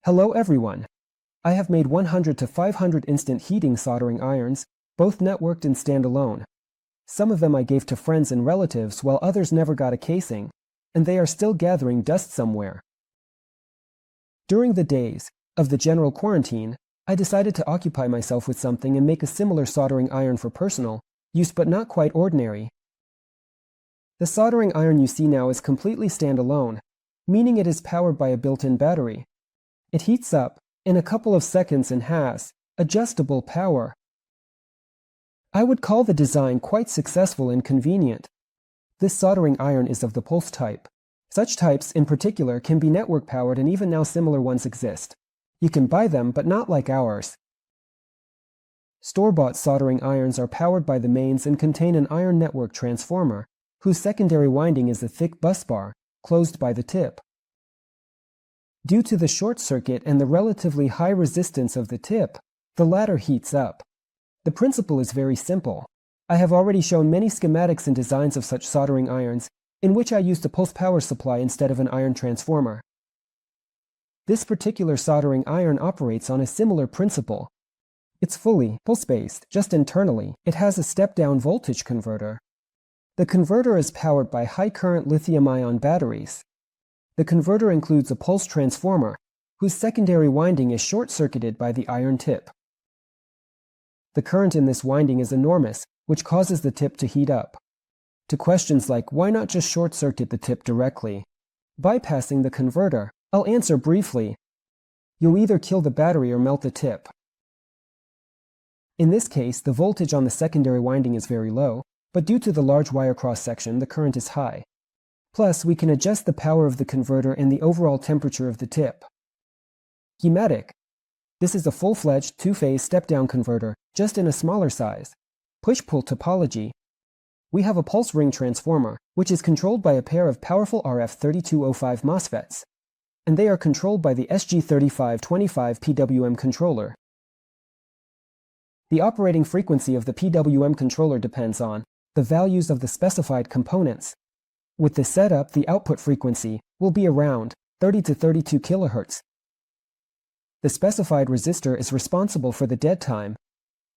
Hello everyone! I have made 100 to 500 instant heating soldering irons, both networked and standalone. Some of them I gave to friends and relatives while others never got a casing, and they are still gathering dust somewhere. During the days of the general quarantine, I decided to occupy myself with something and make a similar soldering iron for personal use but not quite ordinary. The soldering iron you see now is completely standalone, meaning it is powered by a built-in battery. It heats up in a couple of seconds and has adjustable power. I would call the design quite successful and convenient. This soldering iron is of the pulse type. Such types in particular can be network powered, and even now similar ones exist. You can buy them, but not like ours. Store-bought soldering irons are powered by the mains and contain an iron network transformer, whose secondary winding is a thick busbar, closed by the tip. Due to the short circuit and the relatively high resistance of the tip, the latter heats up. The principle is very simple. I have already shown many schematics and designs of such soldering irons, in which I used a pulse power supply instead of an iron transformer. This particular soldering iron operates on a similar principle. It's fully pulse-based, just internally. It has a step-down voltage converter. The converter is powered by high-current lithium-ion batteries. The converter includes a pulse transformer, whose secondary winding is short-circuited by the iron tip. The current in this winding is enormous, which causes the tip to heat up. To questions like why not just short-circuit the tip directly, bypassing the converter, I'll answer briefly. You'll either kill the battery or melt the tip. In this case, the voltage on the secondary winding is very low, but due to the large wire cross-section, the current is high. Plus, we can adjust the power of the converter and the overall temperature of the tip. Schematic. This is a full-fledged two-phase step-down converter, just in a smaller size. Push-pull topology. We have a pulse ring transformer, which is controlled by a pair of powerful RF3205 MOSFETs, and they are controlled by the SG3525 PWM controller. The operating frequency of the PWM controller depends on the values of the specified components. With this setup, the output frequency will be around 30 to 32 kHz. The specified resistor is responsible for the dead time.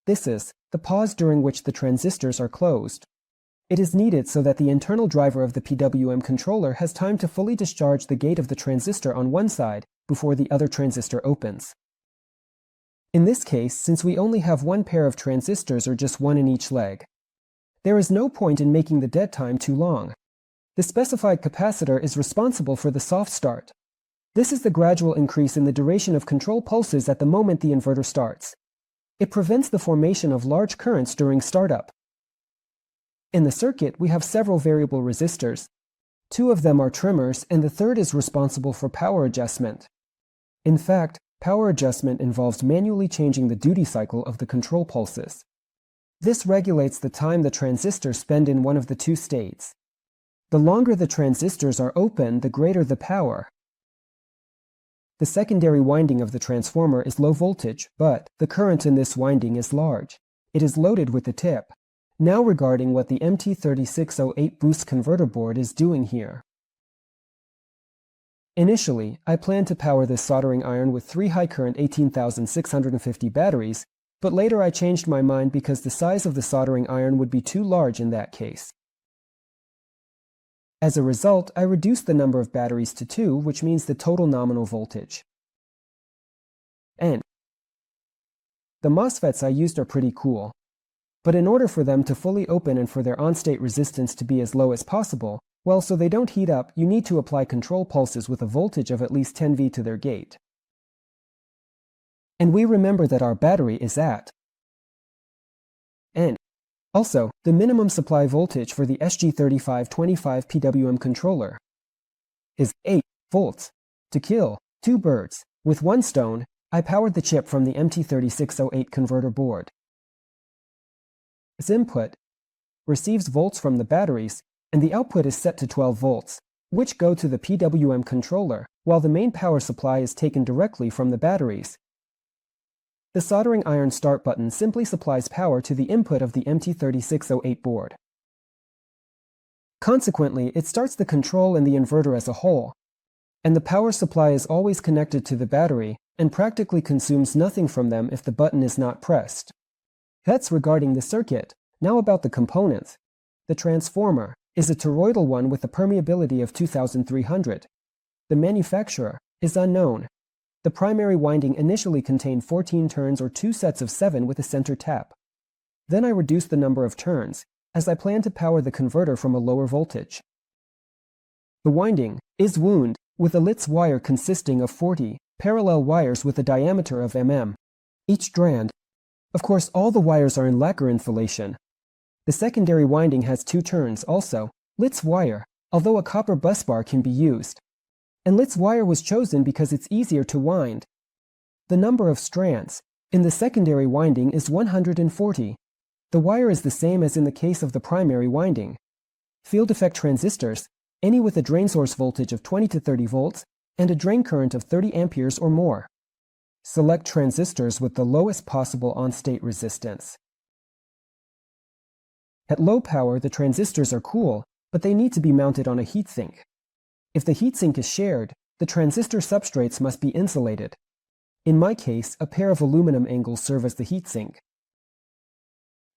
This is the pause during which the transistors are closed. It is needed so that the internal driver of the PWM controller has time to fully discharge the gate of the transistor on one side before the other transistor opens. In this case, since we only have one pair of transistors or just one in each leg, there is no point in making the dead time too long. The specified capacitor is responsible for the soft start. This is the gradual increase in the duration of control pulses at the moment the inverter starts. It prevents the formation of large currents during startup. In the circuit, we have several variable resistors. Two of them are trimmers, and the third is responsible for power adjustment. In fact, power adjustment involves manually changing the duty cycle of the control pulses. This regulates the time the transistors spend in one of the two states. The longer the transistors are open, the greater the power. The secondary winding of the transformer is low voltage, but the current in this winding is large. It is loaded with the tip. Now regarding what the MT3608 boost converter board is doing here. Initially, I planned to power this soldering iron with 3 high-current 18,650 batteries, but later I changed my mind because the size of the soldering iron would be too large in that case. As a result, I reduced the number of batteries to 2, which means the total nominal voltage. And the MOSFETs I used are pretty cool. But in order for them to fully open and for their on-state resistance to be as low as possible, well, so they don't heat up, you need to apply control pulses with a voltage of at least 10 V to their gate. And we remember that our battery is at N. Also, the minimum supply voltage for the SG3525 PWM controller is 8 volts. To kill 2 birds with 1 stone, I powered the chip from the MT3608 converter board. Its input receives volts from the batteries, and the output is set to 12 volts, which go to the PWM controller, while the main power supply is taken directly from the batteries. The soldering iron start button simply supplies power to the input of the MT3608 board. Consequently, it starts the control and the inverter as a whole. and the power supply is always connected to the battery and practically consumes nothing from them if the button is not pressed. That's regarding the circuit. Now about the components. The transformer is a toroidal one with a permeability of 2300. The manufacturer is unknown. The primary winding initially contained 14 turns or 2 sets of 7 with a center tap. Then I reduced the number of turns, as I plan to power the converter from a lower voltage. The winding is wound with a Litz wire consisting of 40 parallel wires with a diameter of mm. Each strand. Of course, all the wires are in lacquer insulation. The secondary winding has 2 turns also, Litz wire, although a copper busbar can be used. And Litz wire was chosen because it's easier to wind. The number of strands in the secondary winding is 140. The wire is the same as in the case of the primary winding. Field effect transistors, any with a drain source voltage of 20 to 30 volts and a drain current of 30 amperes or more. Select transistors with the lowest possible on-state resistance. At low power, the transistors are cool, but they need to be mounted on a heatsink. If the heatsink is shared, the transistor substrates must be insulated. In my case, a pair of aluminum angles serve as the heatsink.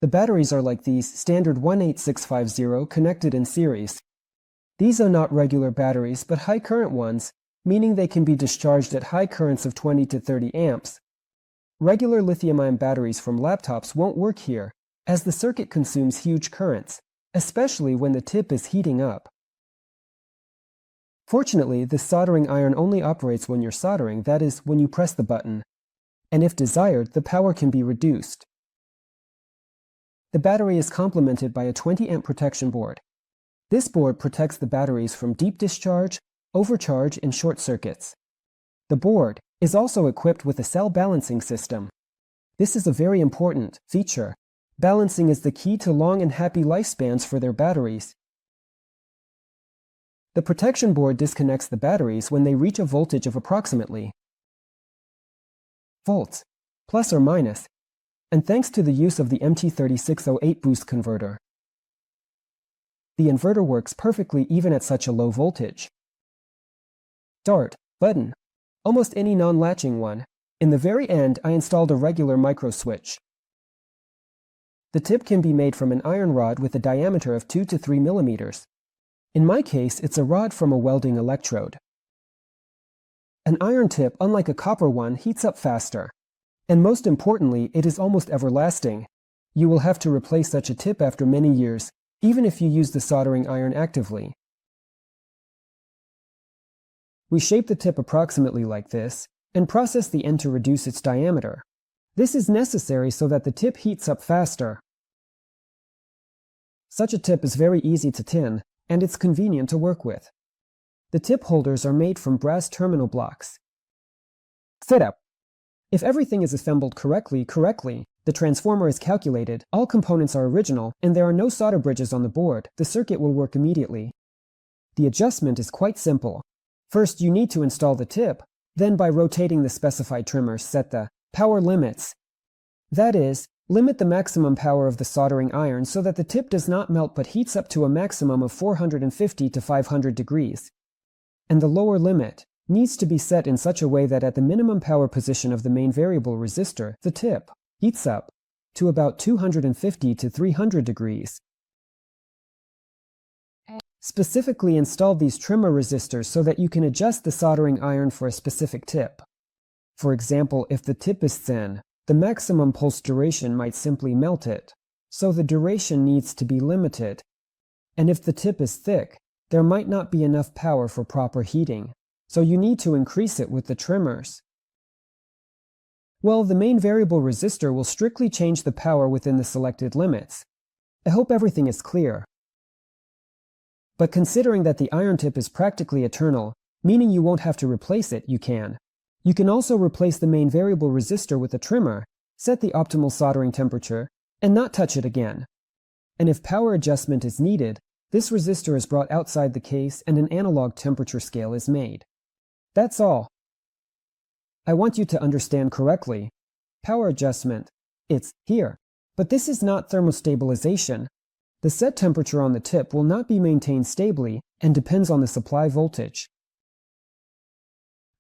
The batteries are like these, standard 18650 connected in series. These are not regular batteries, but high current ones, meaning they can be discharged at high currents of 20 to 30 amps. Regular lithium-ion batteries from laptops won't work here, as the circuit consumes huge currents, especially when the tip is heating up. Fortunately, this soldering iron only operates when you're soldering, that is, when you press the button. And if desired, the power can be reduced. The battery is complemented by a 20-amp protection board. This board protects the batteries from deep discharge, overcharge, and short circuits. The board is also equipped with a cell balancing system. This is a very important feature. Balancing is the key to long and happy lifespans for their batteries. The protection board disconnects the batteries when they reach a voltage of approximately volts, plus or minus, and thanks to the use of the MT3608 boost converter, the inverter works perfectly even at such a low voltage. Start button, almost any non-latching one. In the very end, I installed a regular micro switch. The tip can be made from an iron rod with a diameter of 2 to 3 millimeters. In my case, it's a rod from a welding electrode. An iron tip, unlike a copper one, heats up faster. And most importantly, it is almost everlasting. You will have to replace such a tip after many years, even if you use the soldering iron actively. We shape the tip approximately like this, and process the end to reduce its diameter. This is necessary so that the tip heats up faster. Such a tip is very easy to tin, and it's convenient to work with. The tip holders are made from brass terminal blocks. Setup. If everything is assembled correctly, the transformer is calculated, all components are original, and there are no solder bridges on the board, the circuit will work immediately. The adjustment is quite simple. First, you need to install the tip, then by rotating the specified trimmers, set the power limits. That is, limit the maximum power of the soldering iron so that the tip does not melt but heats up to a maximum of 450 to 500 degrees. And the lower limit needs to be set in such a way that at the minimum power position of the main variable resistor, the tip heats up to about 250 to 300 degrees. Specifically install these trimmer resistors so that you can adjust the soldering iron for a specific tip. For example, if the tip is thin, the maximum pulse duration might simply melt it, so the duration needs to be limited. And if the tip is thick, there might not be enough power for proper heating, so you need to increase it with the trimmers. Well, the main variable resistor will strictly change the power within the selected limits. I hope everything is clear. But considering that the iron tip is practically eternal, meaning you won't have to replace it, you can. You can also replace the main variable resistor with a trimmer, set the optimal soldering temperature, and not touch it again. And if power adjustment is needed, this resistor is brought outside the case and an analog temperature scale is made. That's all. I want you to understand correctly. Power adjustment. It's here. But this is not thermostabilization. The set temperature on the tip will not be maintained stably and depends on the supply voltage.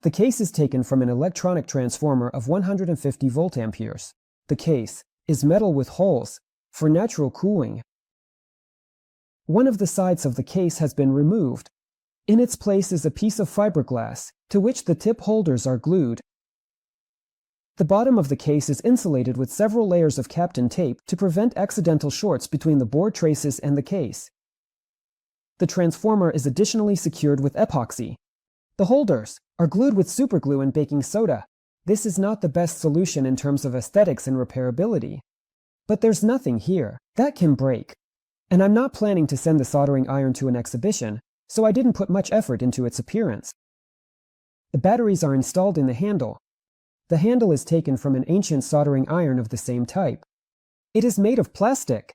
The case is taken from an electronic transformer of 150 volt-amperes. The case is metal with holes for natural cooling. One of the sides of the case has been removed. In its place is a piece of fiberglass, to which the tip holders are glued. The bottom of the case is insulated with several layers of Kapton tape to prevent accidental shorts between the board traces and the case. The transformer is additionally secured with epoxy. The holders are glued with superglue and baking soda. This is not the best solution in terms of aesthetics and repairability. But there's nothing here that can break. And I'm not planning to send the soldering iron to an exhibition, so I didn't put much effort into its appearance. The batteries are installed in the handle. The handle is taken from an ancient soldering iron of the same type. It is made of plastic.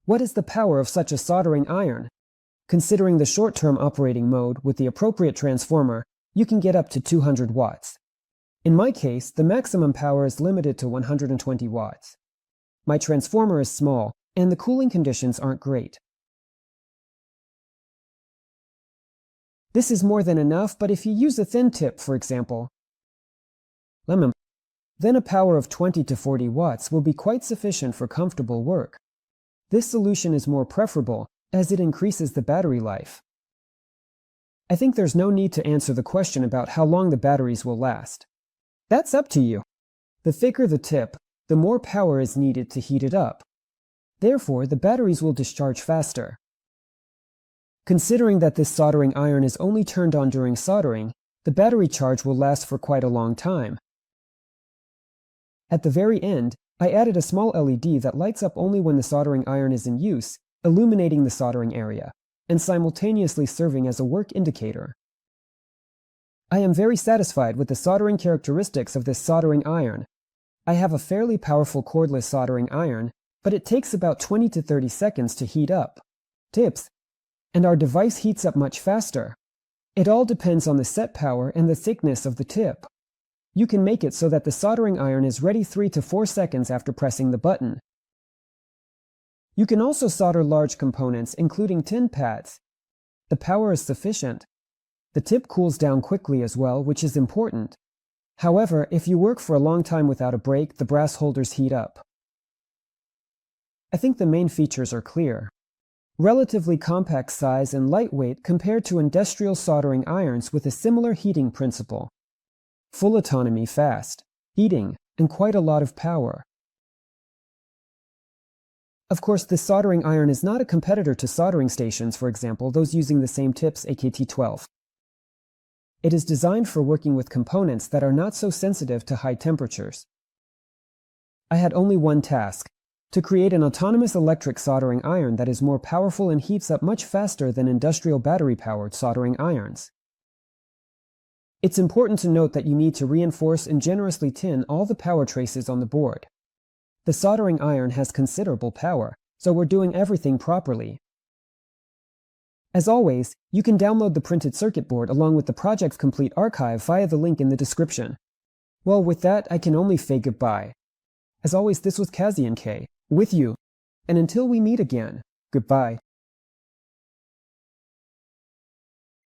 What is the power of such a soldering iron? Considering the short-term operating mode with the appropriate transformer, you can get up to 200 watts. In my case, the maximum power is limited to 120 watts. My transformer is small, and the cooling conditions aren't great. This is more than enough, but if you use a thin tip, for example, then a power of 20 to 40 watts will be quite sufficient for comfortable work. This solution is more preferable, as it increases the battery life. I think there's no need to answer the question about how long the batteries will last. That's up to you. The thicker the tip, the more power is needed to heat it up. Therefore, the batteries will discharge faster. Considering that this soldering iron is only turned on during soldering, the battery charge will last for quite a long time. At the very end, I added a small LED that lights up only when the soldering iron is in use, illuminating the soldering area, and simultaneously serving as a work indicator. I am very satisfied with the soldering characteristics of this soldering iron. I have a fairly powerful cordless soldering iron, but it takes about 20 to 30 seconds to heat up. Tips. And our device heats up much faster. It all depends on the set power and the thickness of the tip. You can make it so that the soldering iron is ready 3 to 4 seconds after pressing the button. You can also solder large components, including tin pads. The power is sufficient. The tip cools down quickly as well, which is important. However, if you work for a long time without a break, the brass holders heat up. I think the main features are clear. Relatively compact size and lightweight compared to industrial soldering irons with a similar heating principle. Full autonomy, fast heating, and quite a lot of power. Of course, this soldering iron is not a competitor to soldering stations, for example, those using the same tips, AKT12. It is designed for working with components that are not so sensitive to high temperatures. I had only one task: to create an autonomous electric soldering iron that is more powerful and heats up much faster than industrial battery-powered soldering irons. It's important to note that you need to reinforce and generously tin all the power traces on the board. The soldering iron has considerable power, so we're doing everything properly. As always, you can download the printed circuit board along with the project's complete archive via the link in the description. Well, with that, I can only say goodbye. As always, this was Kazian K, with you, and until we meet again, goodbye.